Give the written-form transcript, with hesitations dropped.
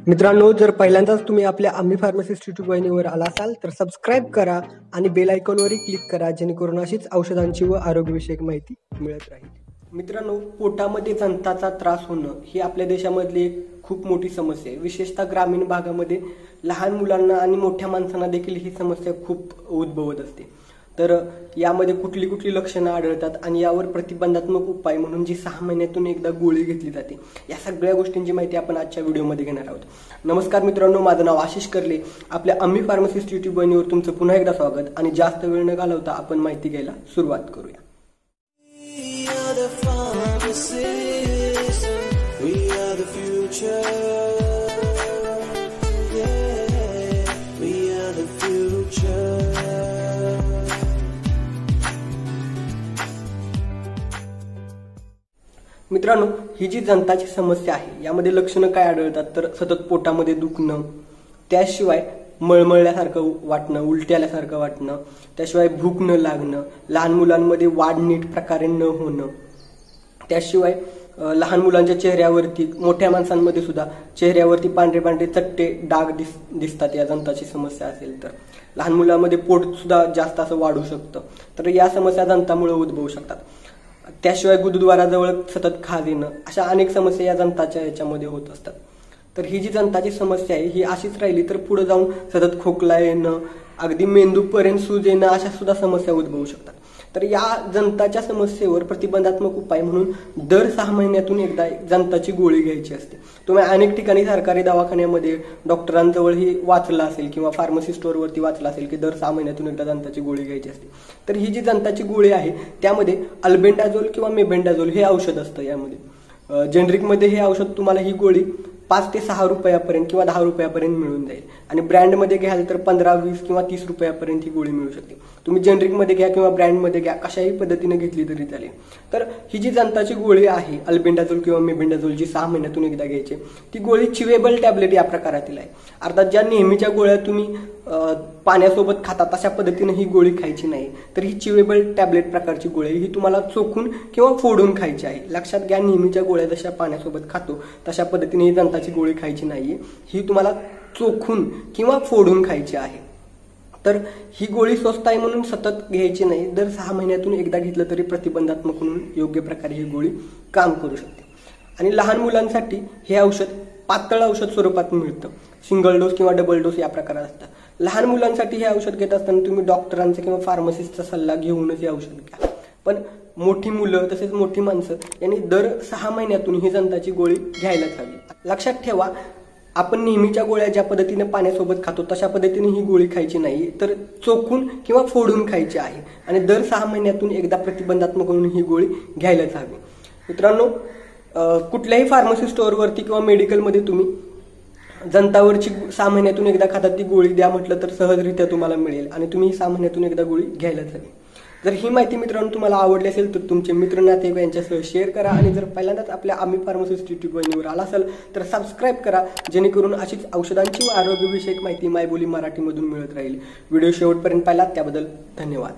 मित्रांनो, जर पहिल्यांदाच तुम्ही आपल्या आम्ही फार्मासिस्ट यूट्यूब वाहिनीवर आला असाल तर सबस्क्राईब करा आणि बेल आयकॉनवरही क्लिक करा, जेणेकरून अशीच औषधांची व आरोग्यविषयक माहिती मिळत राहील. मित्रांनो, पोटामध्ये जंताचा त्रास होणं ही आपल्या देशामधली एक खूप मोठी समस्या आहे. विशेषतः ग्रामीण भागामध्ये लहान मुलांना आणि मोठ्या माणसांना देखील ही समस्या खूप उद्भवत असते. तर यामध्ये कुठली कुठली लक्षणं आढळतात आणि यावर प्रतिबंधात्मक उपाय म्हणून जी 6 महिन्यातून एकदा गोळी घेतली जाते, या सगळ्या गोष्टींची माहिती आपण आजच्या व्हिडिओमध्ये घेणार आहोत. नमस्कार मित्रांनो, माझं नाव आशिष करले. आपल्या आम्ही फार्मासिस्ट यूट्यूब वाहिनीवर तुमचं पुन्हा एकदा स्वागत. आणि जास्त वेळ न घालवता आपण माहिती घ्यायला सुरुवात करूया. मित्रांनो, ही जी जंताची समस्या आहे यामध्ये लक्षणं काय आढळतात तर सतत पोटामध्ये दुखणं, त्याशिवाय मळमळल्यासारखं वाटणं, उलटी आल्यासारखं वाटणं, त्याशिवाय भूक न लागणं, लहान मुलांमध्ये वाढ नीट प्रकारे न होणं, त्याशिवाय लहान मुलांच्या चेहऱ्यावरती, मोठ्या माणसांमध्ये सुद्धा चेहऱ्यावरती पांढरे पांढरे चट्टे डाग दिसतात या जंताची समस्या असेल तर. लहान मुलांमध्ये पोट सुद्धा जास्त असं वाढू शकतं. तर या समस्या जंतामुळे उद्भवू शकतात. त्याशिवाय गुदद्वाराजवळ सतत खाज येणं, अशा अनेक समस्या या जंताच्या याच्यामध्ये होत असतात. तर ही जी जंताची समस्या आहे ही अशीच राहिली तर पुढे जाऊन सतत खोकला येणं, अगदी मेंदूपर्यंत सूज येणं, अशा सुद्धा समस्या उद्भवू शकतात. तर या जंताच्या समस्येवर प्रतिबंधात्मक उपाय म्हणून दर 6 महिन्यातून एकदा जंताची गोळी घ्यायची असते. तुम्ही अनेक ठिकाणी सरकारी दवाखान्यामध्ये डॉक्टरांजवळही वाचला असेल किंवा फार्मसी स्टोअरवरती वाचला असेल की दर 6 महिन्यातून एकदा जंताची गोळी घ्यायची असते. तर ही जी जंताची गोळी आहे त्यामध्ये अल्बेंडाझोल किंवा मेबेंडाझोल हे औषध असतं. यामध्ये जेनरिकमध्ये हे औषध तुम्हाला ही गोळी 5 ते 6 रुपयापर्यंत किंवा 10 रुपयापर्यंत मिळून जाईल. आणि ब्रँडमध्ये घ्याल तर 15, 20 किंवा 30 रुपयापर्यंत ही गोळी मिळू शकते. तुम्ही जेनरिकमध्ये घ्या किंवा ब्रँडमध्ये घ्या, कशाही पद्धतीने घेतली तरी चालेल. तर ही जी जंताची गोळी आहे अल्बेंडाझोल किंवा मेबेंडाझोल, जी 6 महिन्यातून एकदा घ्यायची, ती गोळी चिवेबल टॅबलेट या प्रकारातील आहे. अर्थात ज्या नेहमीच्या गोळ्या तुम्ही पाण्यासोबत खाता तशा पद्धतीने ही गोळी खायची नाही. तर ही चिवेबल टॅबलेट प्रकारची गोळी ही तुम्हाला चोखून किंवा फोडून खायची आहे. लक्षात घ्या, नेहमीच्या गोळ्या जशा पाण्यासोबत खातो तशा पद्धतीने ही जंताची गोळी खायची नाहीये. ही तुम्हाला चोखून किंवा फोडून खायची आहे. तर ही गोळी स्वस्त आहे म्हणून सतत घ्यायची नाही. दर 6 महिन्यातून एकदा घेतलं तरी प्रतिबंधात्मक म्हणून योग्य प्रकारे ही गोळी काम करू शकते. आणि लहान मुलांसाठी हे औषध पातळ औषध स्वरूपात मिळतं. सिंगल डोस किंवा डबल डोस या प्रकारात असतात. लहान मुलांसाठी हे औषध घेत असताना तुम्ही डॉक्टरांचा किंवा फार्मसिस्टचा सल्ला घेऊनच हे औषध घ्या. पण मोठी मुलं तसेच मोठी माणसं यांनी दर 6 महिन्यातून ही जंताची गोळी घ्यायलाच हवी. लक्षात ठेवा, आपण नेहमीच्या गोळ्या ज्या पद्धतीने पाण्यासोबत खातो तशा पद्धतीने ही गोळी खायची नाही, तर चोखून किंवा फोडून खायची आहे. आणि दर 6 महिन्यातून एकदा प्रतिबंधात्मक म्हणून ही गोळी घ्यायलाच हवी. मित्रांनो, कुठल्याही फार्मसी स्टोअरवरती किंवा मेडिकलमध्ये तुम्ही जंतावरची 6 महिन्यातून एकदा खातात ती गोळी द्या म्हटलं तर सहजरित्या तुम्हाला मिळेल. आणि तुम्ही 6 महिन्यातून एकदा गोळी घ्यायलाच हवी. जर ही माहिती मित्रांनो तुम्हाला आवडली असेल तर तुमचे मित्र नातेवाईक यांच्यासह शेअर करा. आणि जर पहिल्यांदाच आपल्या आम्ही फार्मासिस्ट यूट्यूब वाहिनीवर आला असेल तर सबस्क्राईब करा, जेणेकरून अशीच औषधांची व आरोग्यविषयक माहिती मायबोली मराठीमधून मिळत राहील. व्हिडिओ शेवटपर्यंत पाहिलात त्याबद्दल धन्यवाद.